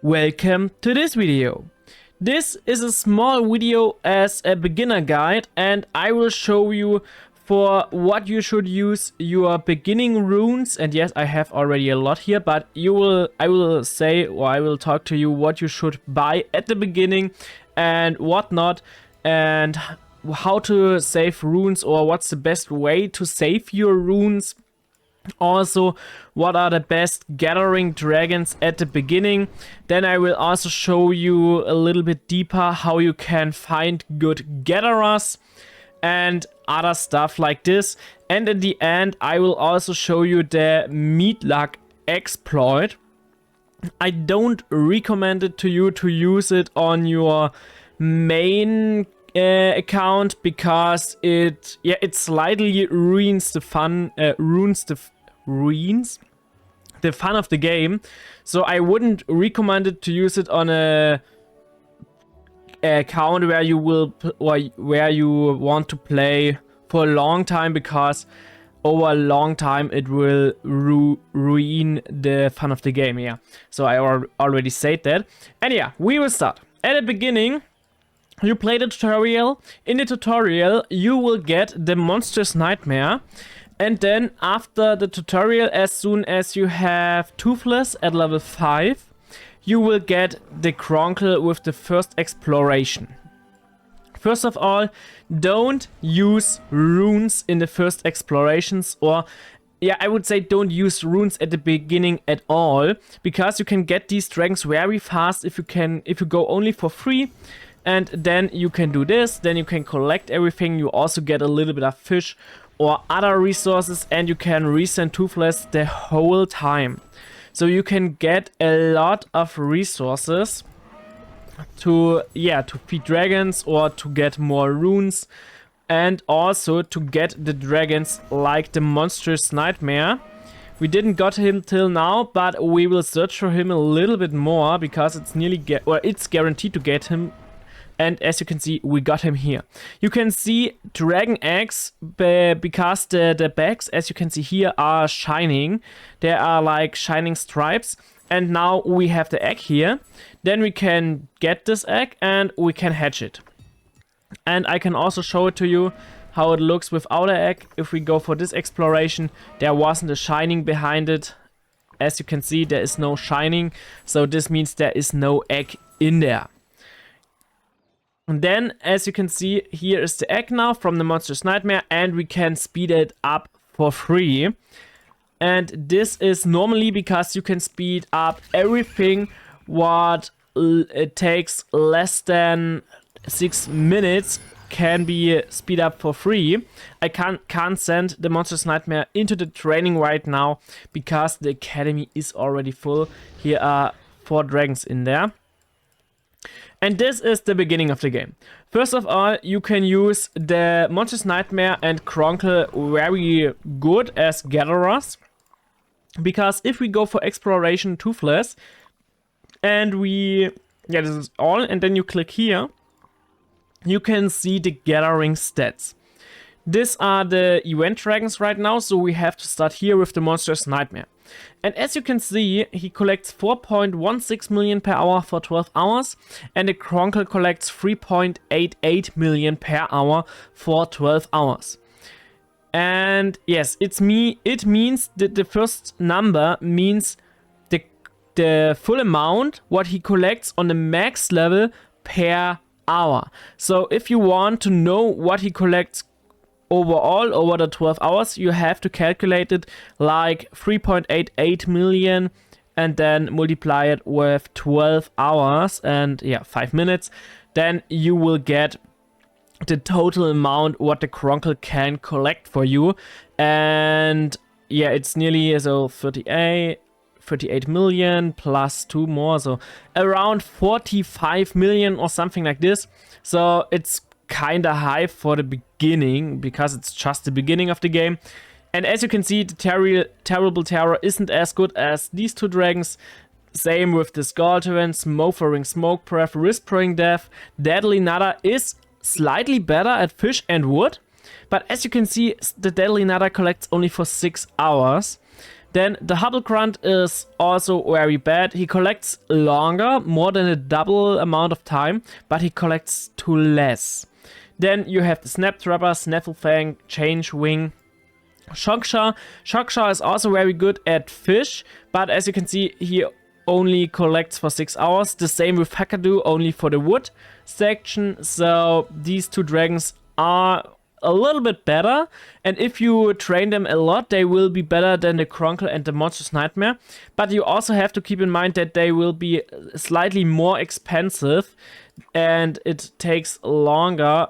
Welcome to this video. This is a small video as a beginner guide, and I will show you for what you should use your beginning runes. And yes, I have already a lot here, but I will say, or I will talk to you what you should buy at the beginning and what not, and how to save runes, or what's the best way to save your runes. Also, what are the best gathering dragons at the beginning. Then I will also show you a little bit deeper how you can find good gatherers and other stuff like this. And in the end, I will also show you the Meatlug Exploit. I don't recommend it to you to use it on your main account, because it slightly ruins the fun the fun of the game. So I wouldn't recommend it to use it on a account where you will where you want to play for a long time, because over a long time it will ruin the fun of the game. Yeah, so I already said that. And yeah, we will start at the beginning. You play the tutorial. In the tutorial, you will get the Monstrous Nightmare. And then after the tutorial, as soon as you have Toothless at level 5, you will get the Chronicle with the first exploration. First of all, don't use runes in the first explorations, or yeah, I would say don't use runes at the beginning at all, because you can get these dragons very fast if you go only for free. And then you can do this, then you can collect everything. You also get a little bit of fish or other resources, and you can resend Toothless the whole time. So you can get a lot of resources to feed dragons, or to get more runes, and also to get the dragons like the Monstrous Nightmare. We didn't got him till now, but we will search for him a little bit more, because it's it's guaranteed to get him. And as you can see, we got him here. You can see dragon eggs, because the bags, as you can see here, are shining. There are like shining stripes. And now we have the egg here. Then we can get this egg and we can hatch it. And I can also show it to you how it looks without an egg. If we go for this exploration, there wasn't a shining behind it. As you can see, there is no shining. So this means there is no egg in there. And then, as you can see, here is the egg now from the Monstrous Nightmare, and we can speed it up for free. And this is normally because you can speed up everything what it takes less than 6 minutes can be speed up for free. I can't send the Monstrous Nightmare into the training right now, because the academy is already full. Here are 4 dragons in there. And this is the beginning of the game. First of all, you can use the Monstrous Nightmare and Chronicle very good as gatherers. Because if we go for exploration Toothless, and this is all, and then you click here, you can see the gathering stats. These are the event dragons right now, so we have to start here with the Monstrous Nightmare. And as you can see, he collects 4.16 million per hour for 12 hours, and the Chronicle collects 3.88 million per hour for 12 hours. And yes, it means that the first number means the full amount what he collects on the max level per hour. So if you want to know what he collects overall over the 12 hours, you have to calculate it like 3.88 million and then multiply it with 12 hours and 5 minutes. Then you will get the total amount what the Chronicle can collect for you. And yeah, it's nearly 38 million plus 2 more, so around 45 million or something like this. So it's kinda high for the beginning, because it's just the beginning of the game. And as you can see, the Terrible Terror isn't as good as these 2 dragons. Same with the Skulteran, Smothering Smoke Breath, Whispering Death. Deadly Nada is slightly better at fish and wood, but as you can see, the Deadly Nada collects only for 6 hours. Then the Hubble Grunt is also very bad. He collects longer, more than a double amount of time, but he collects too less. Then you have the Snaptrapper, Snafflefang, Change Wing, Shockshaw. Shockshaw is also very good at fish, but as you can see, he only collects for 6 hours. The same with Hakadu, only for the wood section. So these two dragons are a little bit better, and if you train them a lot, they will be better than the Kronkle and the Monstrous Nightmare. But you also have to keep in mind that they will be slightly more expensive, and it takes longer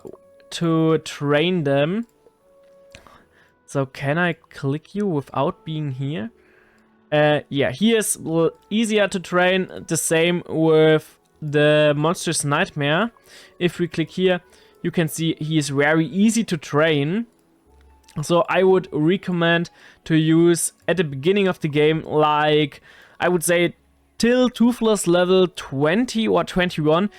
to train them. So can I click you without being here? Yeah, he is easier to train. The same with the Monstrous Nightmare. If we click here, you can see he is very easy to train. So I would recommend to use at the beginning of the game, like I would say till Toothless level 20 or 21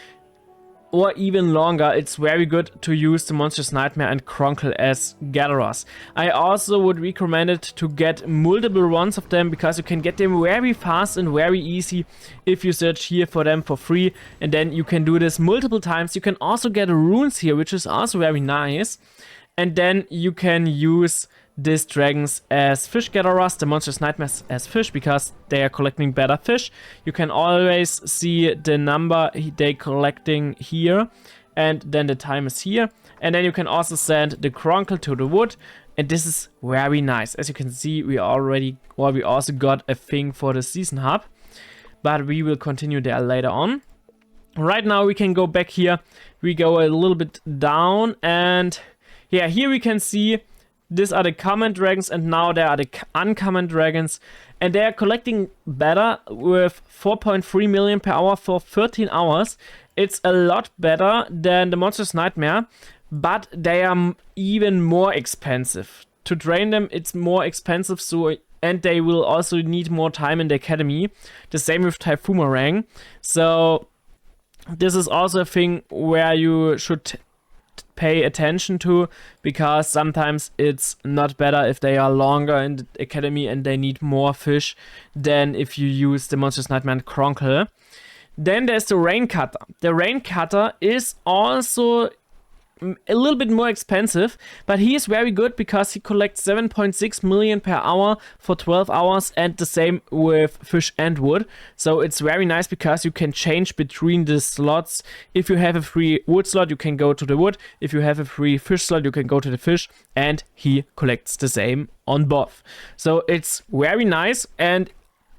or even longer. It's very good to use the Monstrous Nightmare and Kronkle as gatherers. I also would recommend it to get multiple runs of them, because you can get them very fast and very easy if you search here for them for free, and then you can do this multiple times. You can also get runes here, which is also very nice, and then you can use these dragons as fish gatherers, the Monstrous Nightmares as fish, because they are collecting better fish. You can always see the number they collecting here, and then the time is here. And then you can also send the Kronkle to the wood, and this is very nice. As you can see, we also got a thing for the season hub, but we will continue there later on. Right now we can go back here. We go a little bit down, and yeah, here we can see these are the common dragons, and now there are the uncommon dragons, and they are collecting better with 4.3 million per hour for 13 hours. It's a lot better than the Monstrous Nightmare, but they are even more expensive. To train them, it's more expensive, so, and they will also need more time in the academy. The same with Typhumarang. So this is also a thing where you should pay attention to, because sometimes it's not better if they are longer in the academy and they need more fish than if you use the Monstrous Nightmare and Kronkle. Then there's the Rain Cutter. The Rain Cutter is also a little bit more expensive, but he is very good because he collects 7.6 million per hour for 12 hours, and the same with fish and wood. So it's very nice because you can change between the slots. If you have a free wood slot, you can go to the wood. If you have a free fish slot, you can go to the fish, and he collects the same on both. So it's very nice, and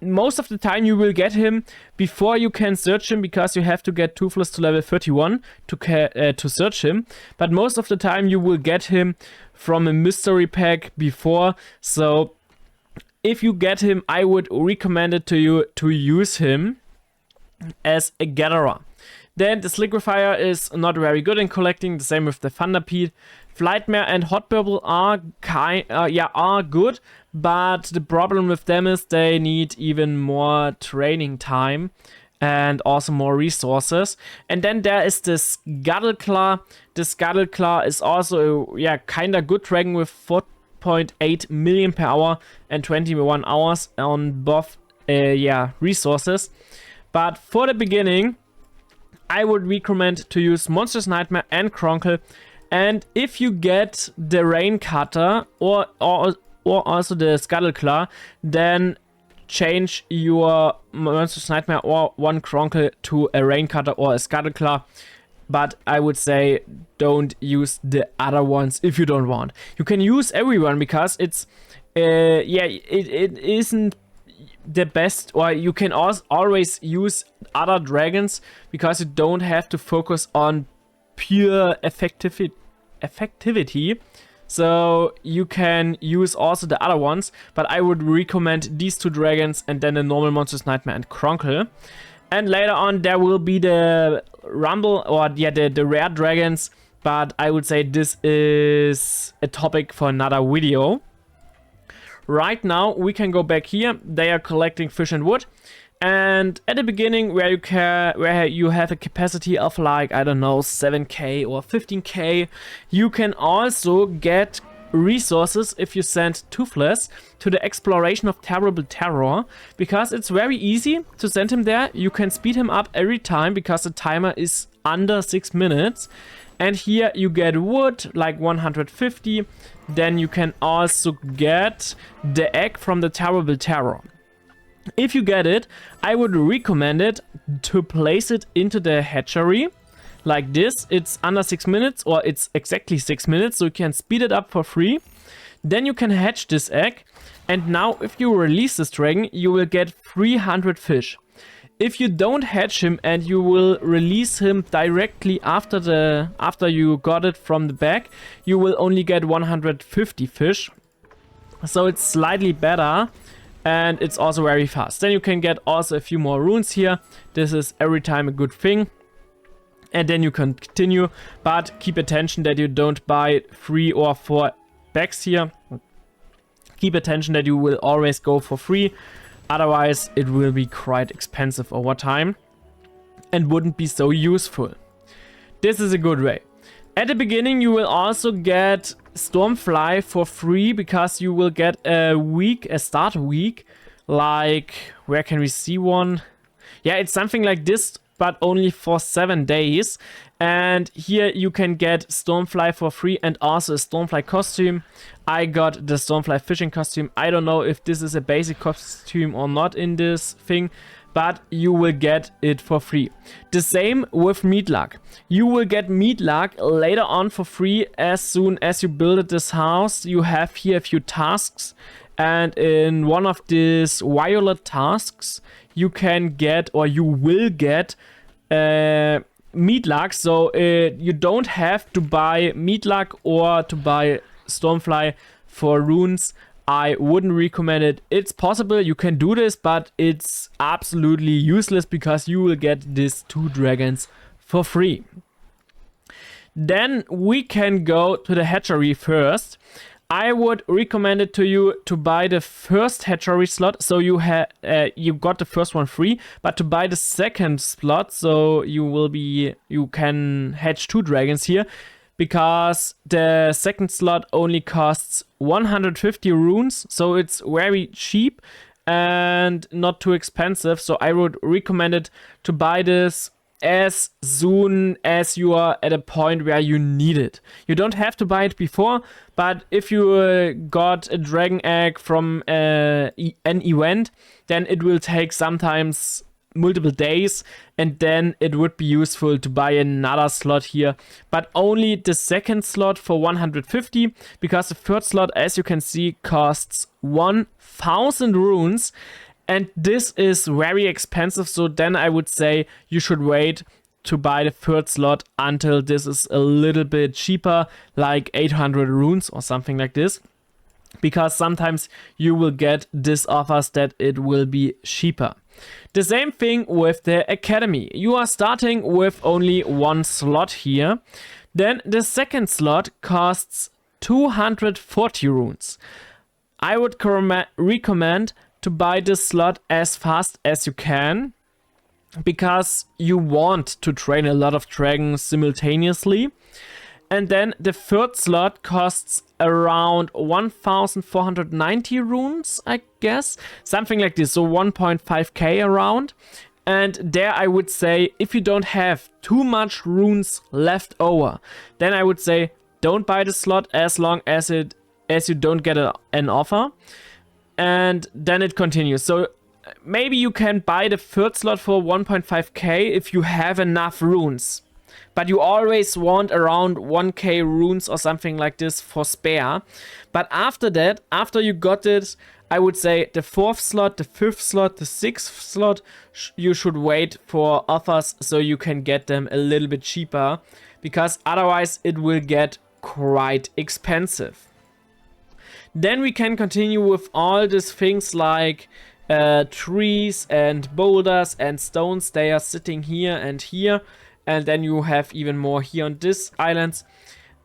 most of the time you will get him before you can search him, because you have to get Toothless to level 31 to search him. But most of the time you will get him from a mystery pack before. So if you get him, I would recommend it to you to use him as a gatherer. Then the Sliquifier is not very good in collecting, the same with the Thunderpede. Flightmare and Hot Purple are good, but the problem with them is they need even more training time and also more resources. And then there is the Scuttleclaw. The Scuttleclaw is also a kinda good dragon with 4.8 million per hour and 21 hours on both resources. But for the beginning, I would recommend to use Monstrous Nightmare and Kronkle. And if you get the Rain Cutter or also the Scuttleclaw, then change your Monstrous Nightmare or one Kronkle to a Rain Cutter or a Scuttleclaw. But I would say don't use the other ones if you don't want. You can use everyone because it's it isn't the best, or you can always use other dragons because you don't have to focus on pure effectivity. So you can use also the other ones, but I would recommend these two dragons and then the normal Monstrous Nightmare and Kronkle. And later on there will be the Rumble, or the rare dragons, but I would say this is a topic for another video. Right now we can go back here. They are collecting fish and wood. And at the beginning, where you have a capacity of like, I don't know, 7k or 15k, you can also get resources if you send Toothless to the exploration of Terrible Terror, because it's very easy to send him there. You can speed him up every time because the timer is under 6 minutes. And here you get wood, like 150. Then you can also get the egg from the Terrible Terror. If you get it, I would recommend it to place it into the hatchery. Like this, it's under 6 minutes, or it's exactly 6 minutes, so you can speed it up for free. Then you can hatch this egg, and now if you release this dragon, you will get 300 fish. If you don't hatch him and you will release him directly after you got it from the bag, you will only get 150 fish. So it's slightly better, and it's also very fast. Then you can get also a few more runes here. This is every time a good thing. And then you can continue, but keep attention that you don't buy 3 or 4 bags here. Keep attention that you will always go for free, otherwise it will be quite expensive over time and wouldn't be so useful. This is a good way. At the beginning you will also get Stormfly for free, because you will get a starter week, like, where can we see one? Yeah, it's something like this, but only for 7 days. And here you can get Stormfly for free and also a Stormfly costume. I got the Stormfly fishing costume. I don't know if this is a basic costume or not in this thing, but you will get it for free. The same with Meatlug. You will get Meatlug later on for free as soon as you build this house. You have here a few tasks, and in one of these violet tasks you can get, or you will get, Meatlug. So you don't have to buy Meatlug or to buy Stormfly for runes. I wouldn't recommend it. It's possible you can do this, but it's absolutely useless because you will get these 2 dragons for free. Then we can go to the hatchery first. I would recommend it to you to buy the first hatchery slot, so you got the first one free, but to buy the second slot, so you can hatch 2 dragons here, because the second slot only costs 150 runes, so it's very cheap and not too expensive. So I would recommend it to buy this as soon as you are at a point where you need it. You don't have to buy it before, but if you got a dragon egg from an event, then it will take sometimes multiple days, and then it would be useful to buy another slot here, but only the second slot for 150, because the third slot, as you can see, costs 1000 runes, and this is very expensive. So then I would say you should wait to buy the third slot until this is a little bit cheaper, like 800 runes or something like this, because sometimes you will get these offers that it will be cheaper. The same thing with the academy. You are starting with only 1 slot here. Then the second slot costs 240 runes. I would recommend to buy this slot as fast as you can, because you want to train a lot of dragons simultaneously. And then the third slot costs around 1490 runes, I guess. Something like this, so 1.5k around. And there I would say, if you don't have too much runes left over, then I would say don't buy the slot as long as you don't get an offer. And then it continues. So maybe you can buy the third slot for 1.5k if you have enough runes. But you always want around 1k runes or something like this for spare. But after that, after you got it, I would say the 4th slot, the 5th slot, the 6th slot, you should wait for offers so you can get them a little bit cheaper, because otherwise it will get quite expensive. Then we can continue with all these things like trees and boulders and stones. They are sitting here and here. And then you have even more here on this islands.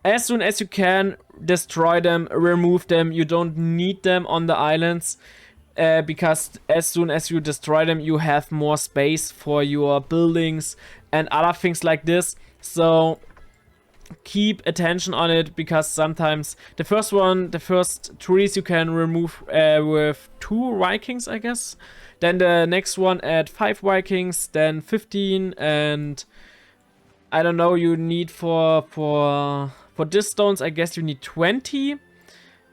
As soon as you can, destroy them, remove them. You don't need them on the islands, because as soon as you destroy them, you have more space for your buildings and other things like this. So keep attention on it, because sometimes the first trees you can remove with 2 Vikings, I guess. Then the next one at 5 Vikings, then 15, and I don't know, you need for this stones, I guess you need 20.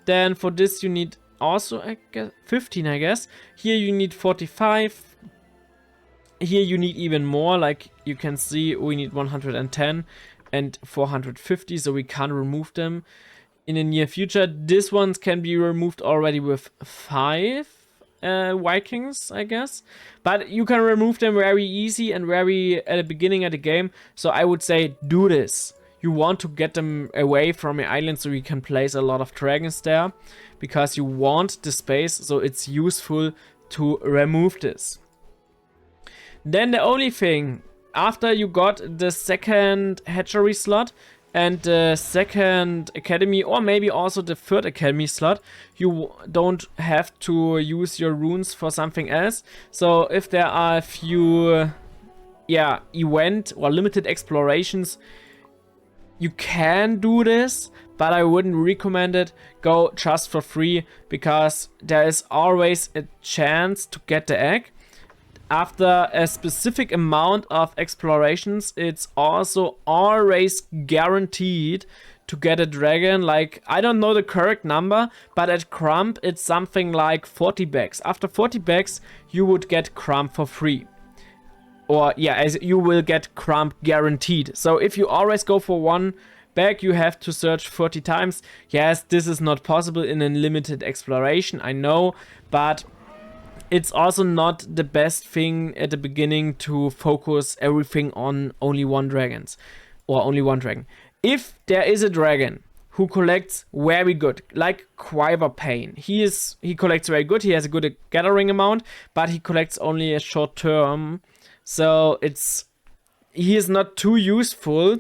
Then for this you need also, I guess, 15, I guess. Here you need 45. Here you need even more, like you can see we need 110 and 450, so we can't remove them in the near future. This ones can be removed already with 5 Vikings, I guess. But you can remove them very easy and very at the beginning of the game. So I would say do this. You want to get them away from your island so you can place a lot of dragons there, because you want the space, so it's useful to remove this. Then the only thing, after you got the second hatchery slot and the second academy, or maybe also the third academy slot, you don't have to use your runes for something else. So if there are a few event or limited explorations, you can do this, but I wouldn't recommend it. Go just for free, because there is always a chance to get the egg. After a specific amount of explorations, it's also always guaranteed to get a dragon. Like, I don't know the correct number, but at Crump it's something like 40 bags. After 40 bags you would get Crump for free. Or yeah, as you will get Crump guaranteed. So if you always go for 1 bag, you have to search 40 times. Yes, this is not possible in a limited exploration, I know, but it's also not the best thing at the beginning to focus everything on only 1 dragon. Or only 1 dragon. If there is a dragon who collects very good, like Quiver Pain, he collects very good, he has a good gathering amount, but he collects only a short term. So he is not too useful,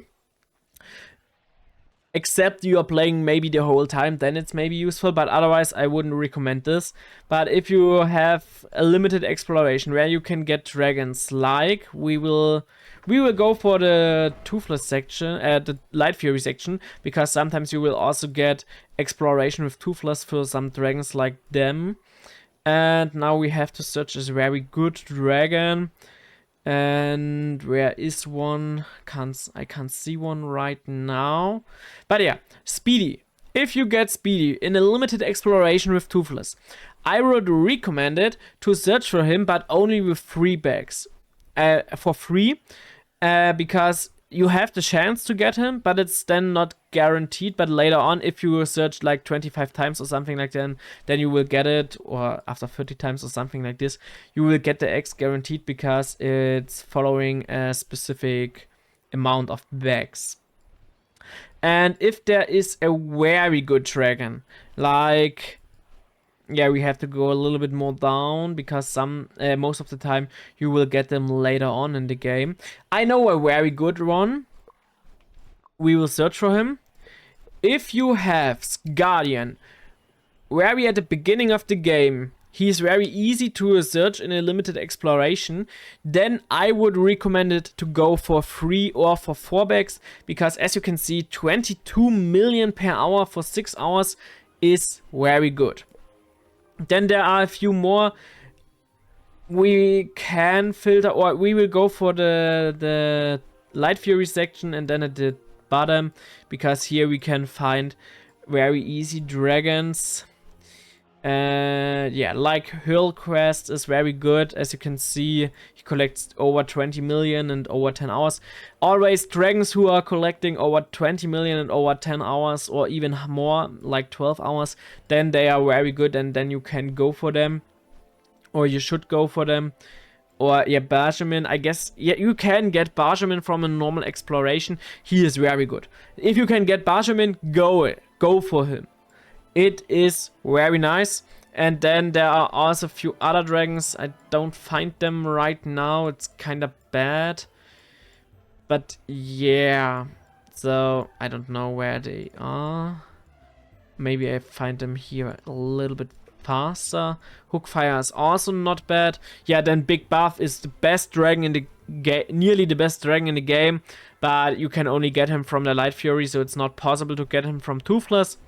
except you are playing maybe the whole time, then it's maybe useful, but otherwise I wouldn't recommend this. But if you have a limited exploration where you can get dragons, like we will go for the Toothless section, the Light Fury section, because sometimes you will also get exploration with Toothless for some dragons like them. And now we have to search a very good dragon. And where is one? I can't see one right now. But yeah, Speedy. If you get Speedy in a limited exploration with Toothless, I would recommend it to search for him, but only with 3 bags. For free. Because you have the chance to get him, but it's then not guaranteed. But later on, if you search like 25 times or something like that, then you will get it, or after 30 times or something like this, you will get the eggs guaranteed, because it's following a specific amount of bags. And if there is a very good dragon, like, yeah, we have to go a little bit more down, because most of the time you will get them later on in the game. I know a very good one. We will search for him. If you have Guardian very at the beginning of the game, he's very easy to search in a limited exploration, then I would recommend it to go for 3 or for 4 bags, because as you can see, 22 million per hour for 6 hours is very good. Then there are a few more we can filter, or we will go for the Light Fury section and then at the bottom, because here we can find very easy dragons. Yeah, like Hurlcrest is very good. As you can see, he collects over 20 million and over 10 hours. Always dragons who are collecting over 20 million and over 10 hours, or even more, like 12 hours, then they are very good, and then you can go for them, or you should go for them. Or yeah, Benjamin, I guess, yeah, you can get Benjamin from a normal exploration. He is very good. If you can get Benjamin, go for him. It is very nice. And then there are also a few other dragons. I don't find them right now. It's kind of bad. But yeah. So I don't know where they are. Maybe I find them here a little bit faster. Hookfire is also not bad. Yeah, then Big Buff is the best dragon in the nearly the best dragon in the game, but you can only get him from the Light Fury, so it's not possible to get him from Toothless.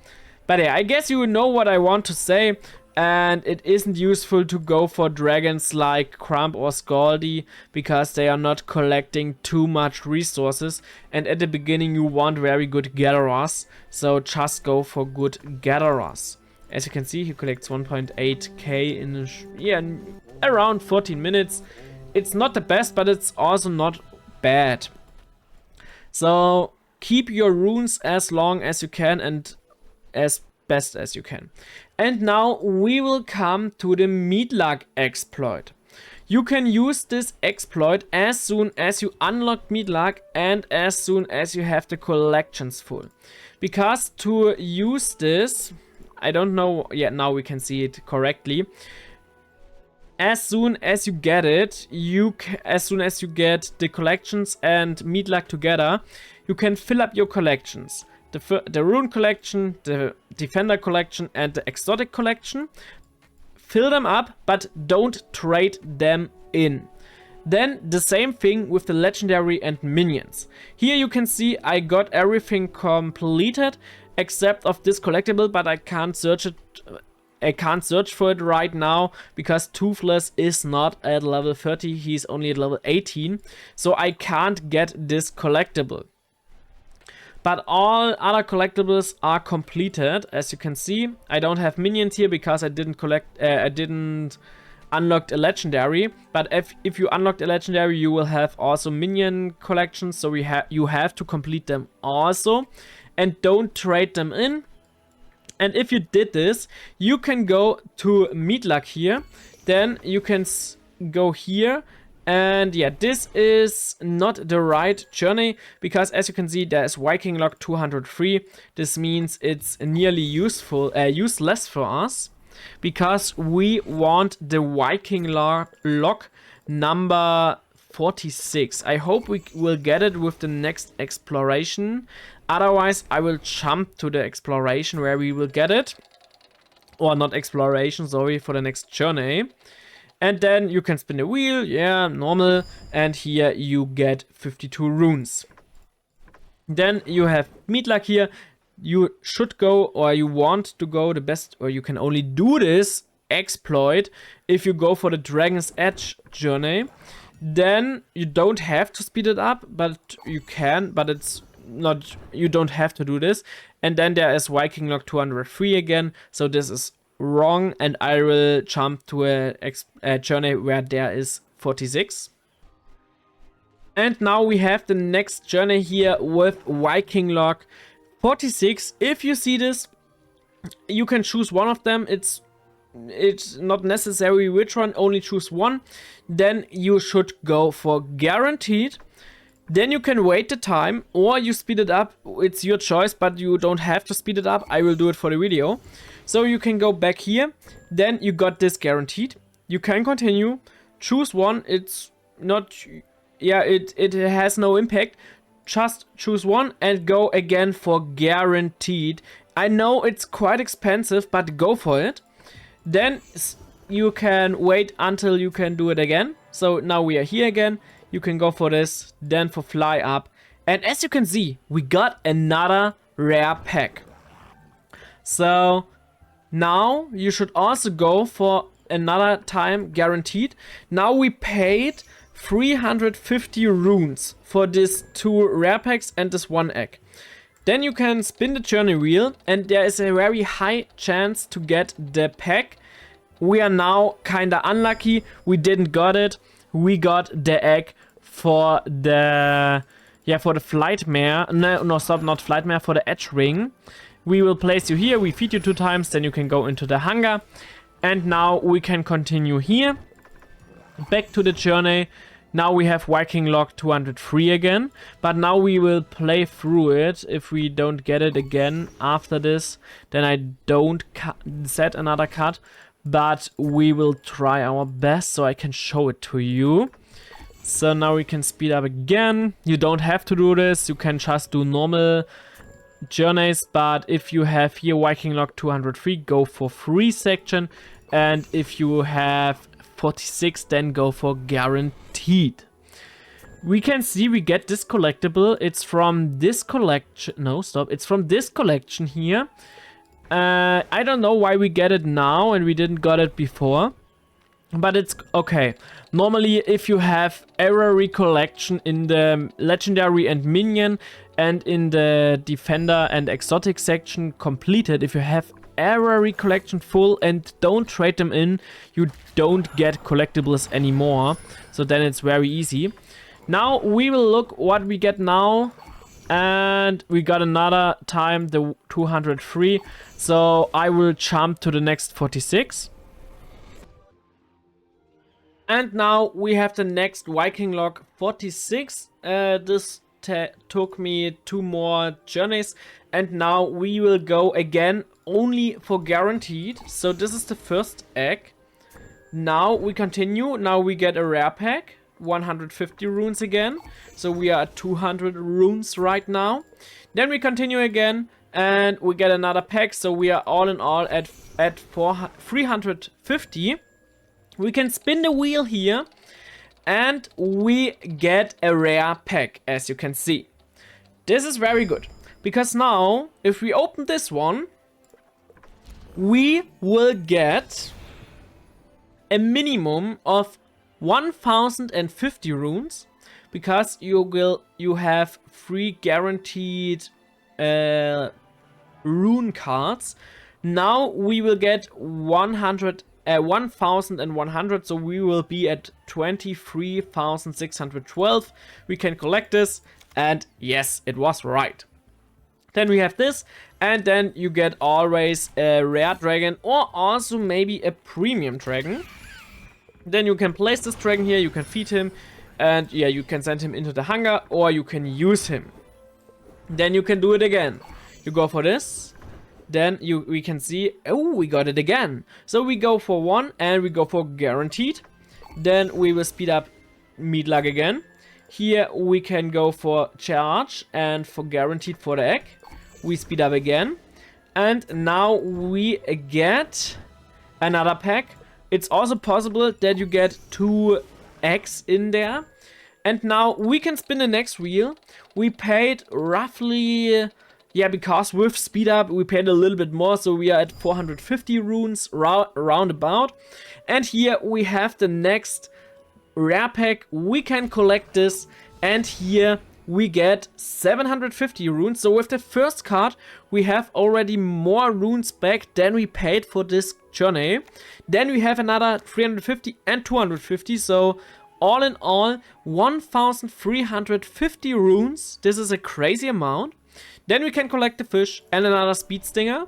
But yeah, I guess you know what I want to say, and it isn't useful to go for dragons like Crump or Scaldy, because they are not collecting too much resources, and at the beginning you want very good gatherers, so just go for good gatherers. As you can see, he collects 1.8k in around 14 minutes. It's not the best, but it's also not bad. So keep your runes as long as you can and as best as you can. And now we will come to the Meatlug Exploit. You can use this exploit as soon as you unlock Meatlug and as soon as you have the collections full. Because to use this, I don't know, yeah, now we can see it correctly. As soon as you get it, as soon as you get the collections and Meatlug together, you can fill up your collections. The Rune collection, the Defender collection and the Exotic collection. Fill them up, but don't trade them in. Then the same thing with the Legendary and Minions. Here you can see I got everything completed except of this collectible, but I can't search it. I can't search for it right now because Toothless is not at level 30, he's only at level 18, so I can't get this collectible. But all other collectibles are completed, as you can see. I don't have minions here because I didn't unlock a legendary. But if you unlocked a legendary, you will have also minion collections, so you have to complete them also. And don't trade them in. And if you did this, you can go to Meatlug here. Then you can go here. And yeah, this is not the right journey, because as you can see, there is Viking Lock 203. This means it's nearly useless for us, because we want the Viking Lock number 46. I hope we will get it with the next exploration. Otherwise, I will jump to the exploration where we will get it. Or not exploration, sorry, for the next journey. And then you can spin the wheel, yeah, normal. And here you get 52 runes. Then you have Meatlug here. You should go, or you want to go the best, or you can only do this exploit if you go for the Dragon's Edge journey. Then you don't have to speed it up, but you can, but it's not, you don't have to do this. And then there is Viking Lock 203 again, so this is wrong, and I will jump to a journey where there is 46. And now we have the next journey here with Viking Lock 46. If you see this, you can choose one of them. It's not necessary which one, only choose one. Then you should go for guaranteed. Then you can wait the time, or you speed it up. It's your choice, but you don't have to speed it up. I will do it for the video. So you can go back here. Then you got this guaranteed. You can continue. Choose one. It's not... Yeah, it has no impact. Just choose one and go again for guaranteed. I know it's quite expensive, but go for it. Then you can wait until you can do it again. So now we are here again. You can go for this, then for fly up. And as you can see, we got another rare pack. So now you should also go for another time guaranteed. Now we paid 350 runes for these 2 rare packs and this 1 egg. Then you can spin the journey wheel, and there is a very high chance to get the pack. We are now kinda unlucky. We didn't got it. We got the egg for the Flightmare. No, stop, not Flightmare, for the Edge Ring. We will place you here. We feed you 2 times, then you can go into the hangar. And now we can continue here. Back to the journey. Now we have Viking Lock 203 again. But now we will play through it. If we don't get it again after this, then I don't set another cut. But we will try our best so I can show it to you. So now we can speed up again. You don't have to do this. You can just do normal journeys. But if you have here Viking Lock 203, go for free section. And if you have 46, then go for guaranteed. we can see we get this collectible. It's from this collection. No, stop. It's from this collection here. I don't know why we get it now and we didn't got it before. But it's okay. Normally, if you have error collection in the legendary and minion and in the defender and exotic section completed, if you have error collection full and don't trade them in, you don't get collectibles anymore. So then it's very easy. Now we will look what we get now. And we got another time the 203. So I will jump to the next 46. And now we have the next Viking log 46. This took me 2 more journeys. And now we will go again only for guaranteed. So this is the first egg. Now we continue. Now we get a rare pack. 150 runes again. So we are at 200 runes right now. Then we continue again. And we get another pack. So we are all in all at 350. We can spin the wheel here and we get a rare pack, as you can see. This is very good because now if we open this one, we will get a minimum of 1050 runes because you have 3 guaranteed rune cards. Now we will get 1100, so we will be at 23,612. We can collect this, and yes, it was right. Then we have this, and then you get always a rare dragon or also maybe a premium dragon. Then you can place this dragon here, you can feed him, and yeah, you can send him into the hangar or you can use him. Then you can do it again. You go for this. Then we can see, oh, we got it again. So we go for 1 and we go for guaranteed. Then we will speed up Meatlug again. Here we can go for charge and for guaranteed for the egg. We speed up again. And now we get another pack. It's also possible that you get 2 eggs in there. And now we can spin the next wheel. We paid roughly... yeah, because with speed up we paid a little bit more, so we are at 450 runes round about. And here we have the next rare pack. We can collect this, and here we get 750 runes. So with the first card we have already more runes back than we paid for this journey. Then we have another 350 and 250, so all in all 1350 runes. This is a crazy amount. Then we can collect the fish and another speed stinger.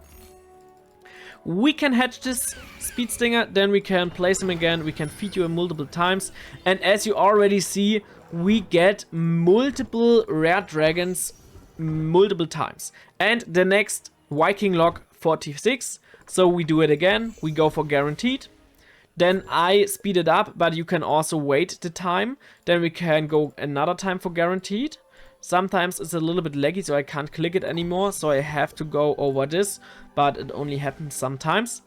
We can hatch this speed stinger, then we can place him again. We can feed you multiple times. And as you already see, we get multiple rare dragons multiple times. And the next Viking log 46. So we do it again. We go for guaranteed. Then I speed it up, but you can also wait the time. Then we can go another time for guaranteed. Sometimes it's a little bit laggy, so I can't click it anymore, so I have to go over this, but it only happens sometimes.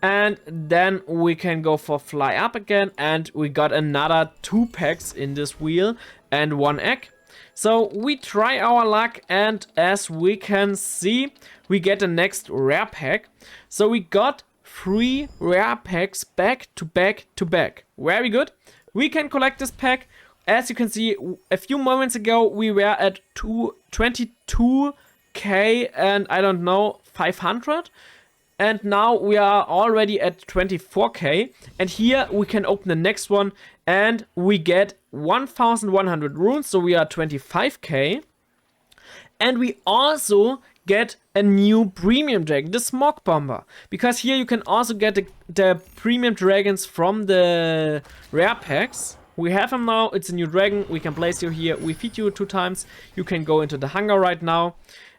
And then we can go for fly up again, and we got another 2 packs in this wheel and 1 egg. So we try our luck, and as we can see, we get the next rare pack. So we got 3 rare packs back to back to back. Very good. We can collect this pack. As you can see, a few moments ago we were at 22k and I don't know, 500. And now we are already at 24k. And here we can open the next one and we get 1100 runes. So we are 25k. And we also get a new premium dragon, the Smog Bomber. Because here you can also get the premium dragons from the rare packs. We have him now, it's a new dragon, we can place you here, we feed you 2 times, you can go into the hangar right now.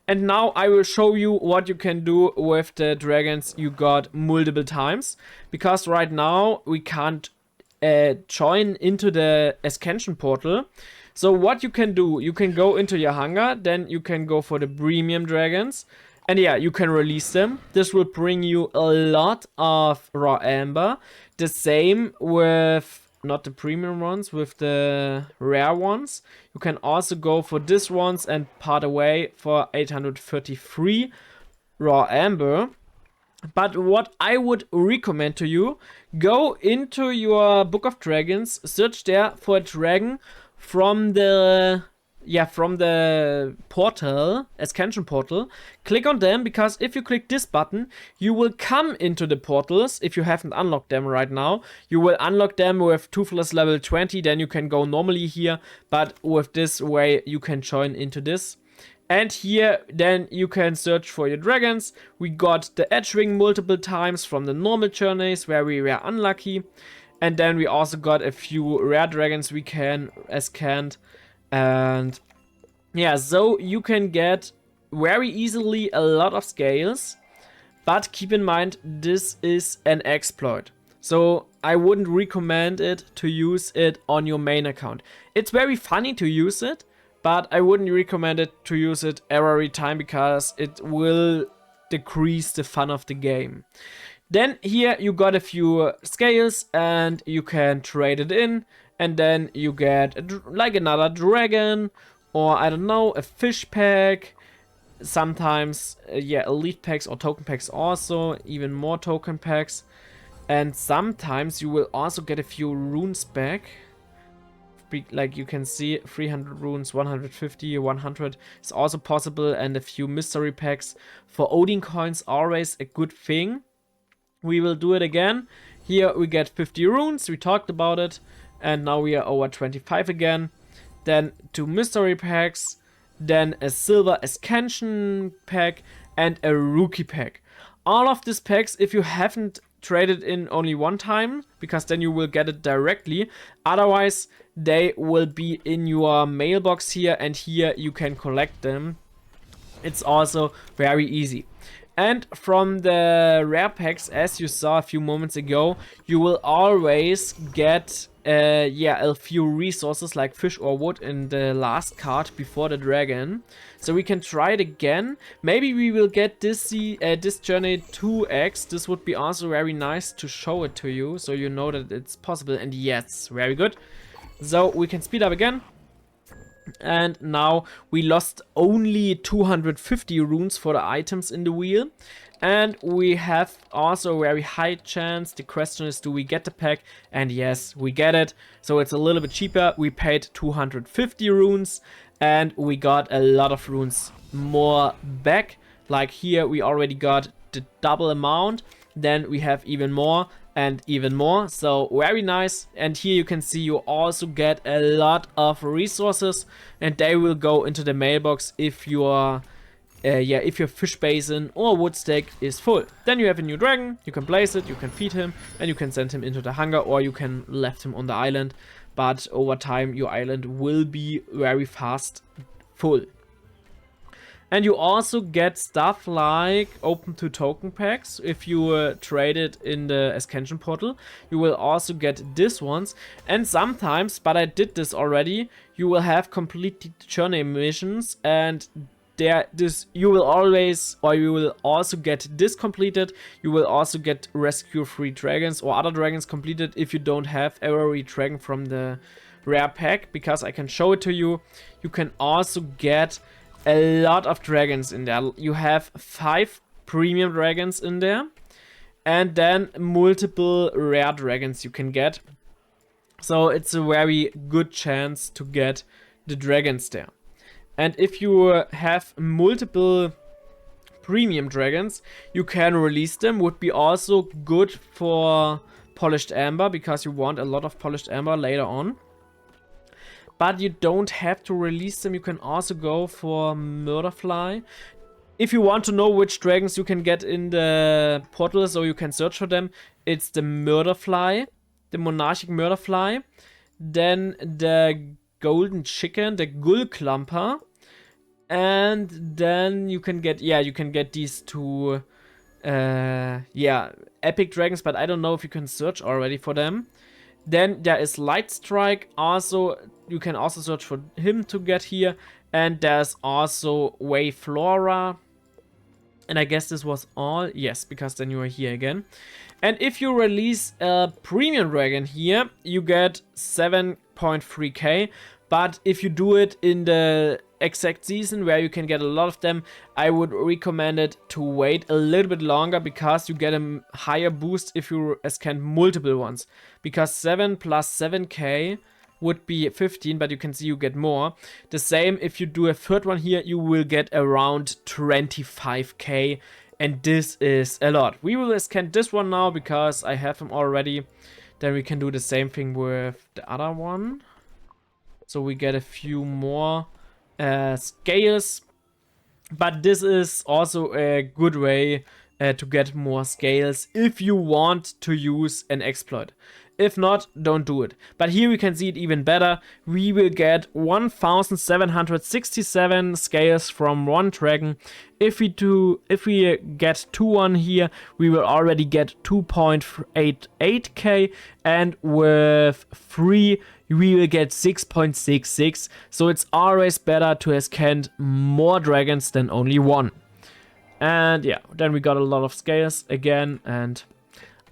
And now I will show you what you can do with the dragons you got multiple times. Because right now we can't join into the Ascension portal. So what you can do, you can go into your hangar, then you can go for the premium dragons. And yeah, you can release them. This will bring you a lot of raw amber. The same with not the premium ones, with the rare ones. You can also go for this ones and part away for 833 raw amber. But what I would recommend to you, go into your Book of Dragons, search there for a dragon from the portal, Ascension portal. Click on them, because if you click this button, you will come into the portals. If you haven't unlocked them right now, you will unlock them with Toothless level 20, then you can go normally here, but with this way you can join into this. And here, then you can search for your dragons. We got the Edgewing multiple times from the normal journeys where we were unlucky. And then we also got a few rare dragons we can scanned. And yeah, so you can get very easily a lot of scales. But keep in mind, this is an exploit. So I wouldn't recommend it to use it on your main account. It's very funny to use it, but I wouldn't recommend it to use it every time, because it will decrease the fun of the game. Then here you got a few scales and you can trade it in, and then you get like another dragon, or I don't know, a fish pack. Sometimes elite packs or token packs, also even more token packs. And sometimes you will also get a few runes back. Like you can see, 300 runes, 150, 100 is also possible, and a few mystery packs for Odin coins, always a good thing. We will do it again. Here we get 50 runes, we talked about it, and now we are over 25 again. Then 2 mystery packs, then a silver Ascension pack, and a rookie pack. All of these packs, if you haven't traded in only one time, because then you will get it directly. Otherwise, they will be in your mailbox here, and here you can collect them. It's also very easy. And from the rare packs, as you saw a few moments ago, you will always get a few resources like fish or wood in the last card before the dragon. So we can try it again. Maybe we will get this journey 2x. This would be also very nice to show it to you, so you know that it's possible. And yes, very good. So we can speed up again. And now we lost only 250 runes for the items in the wheel. And we have also a very high chance. The question is, do we get the pack? And yes, we get it. So it's a little bit cheaper. We paid 250 runes and we got a lot of runes more back. Like here we already got the double amount. Then we have even more and even more. So very nice. And here you can see you also get a lot of resources, and they will go into the mailbox if your fish basin or wood stack is full. Then you have a new dragon, you can place it, you can feed him, and you can send him into the hunger, or you can left him on the island. But over time your island will be very fast full. And you also get stuff like open to token packs. If you trade it in the Ascension portal, you will also get this ones. And sometimes, but I did this already, you will have completed journey missions, and you will also get this completed. You will also get rescue 3 dragons or other dragons completed if you don't have every dragon from the rare pack, because I can show it to you. You can also get a lot of dragons in there. You have 5 premium dragons in there, and then multiple rare dragons you can get. So it's a very good chance to get the dragons there. And if you have multiple premium dragons, you can release them. Would be also good for polished amber, because you want a lot of polished amber later on. But you don't have to release them. You can also go for Murderfly. If you want to know which dragons you can get in the portal, so you can search for them, it's the Murderfly, the Monarchic Murderfly, then the Golden Chicken, the Gullklumper, and then you can get these 2 epic dragons, but I don't know if you can search already for them. Then there is Light Strike, also you can also search for him to get here. And there's also Wayflora, And I guess this was all. Yes, because then you are here again. And if you release a premium dragon here, you get 7.3k. But if you do it in the exact season where you can get a lot of them, I would recommend it to wait a little bit longer, because you get a higher boost if you scan multiple ones. Because 7 plus 7k would be 15, but you can see you get more. The same if you do a third one here, you will get around 25k, and this is a lot. We will scan this one now because I have them already. Then we can do the same thing with the other one. So we get a few more scales. But this is also a good way to get more scales if you want to use an exploit. If not, don't do it. But here we can see it even better. We will get 1767 scales from one dragon. If we get 2 here, we will already get 2.88k, and with 3 we will get 6.66. So it's always better to scan more dragons than only 1. And yeah, then we got a lot of scales again, and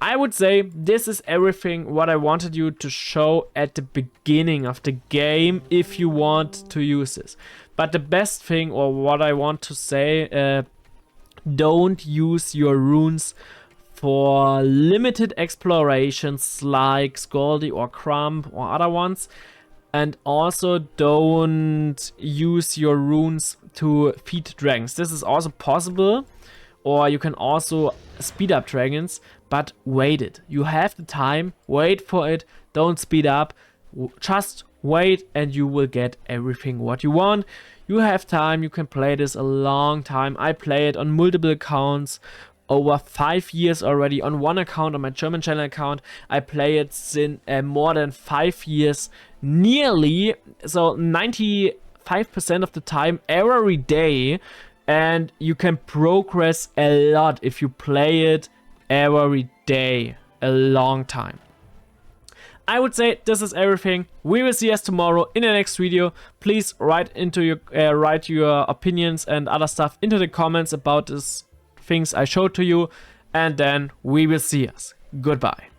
I would say this is everything what I wanted you to show at the beginning of the game if you want to use this. But the best thing, or what I want to say, don't use your runes for limited explorations like Scaldy or Crumb or other ones. And also don't use your runes to feed dragons. This is also possible. Or you can also speed up dragons, but wait it. You have the time, wait for it, don't speed up. Just wait and you will get everything what you want. You have time, you can play this a long time. I play it on multiple accounts, over 5 years already. On one account, on my German channel account, I play it since more than 5 years, nearly, so 95% of the time, every day. And you can progress a lot if you play it every day, a long time. I would say this is everything. We will see us tomorrow in the next video. Please write your opinions and other stuff into the comments about these things I showed to you. And then we will see us. Goodbye.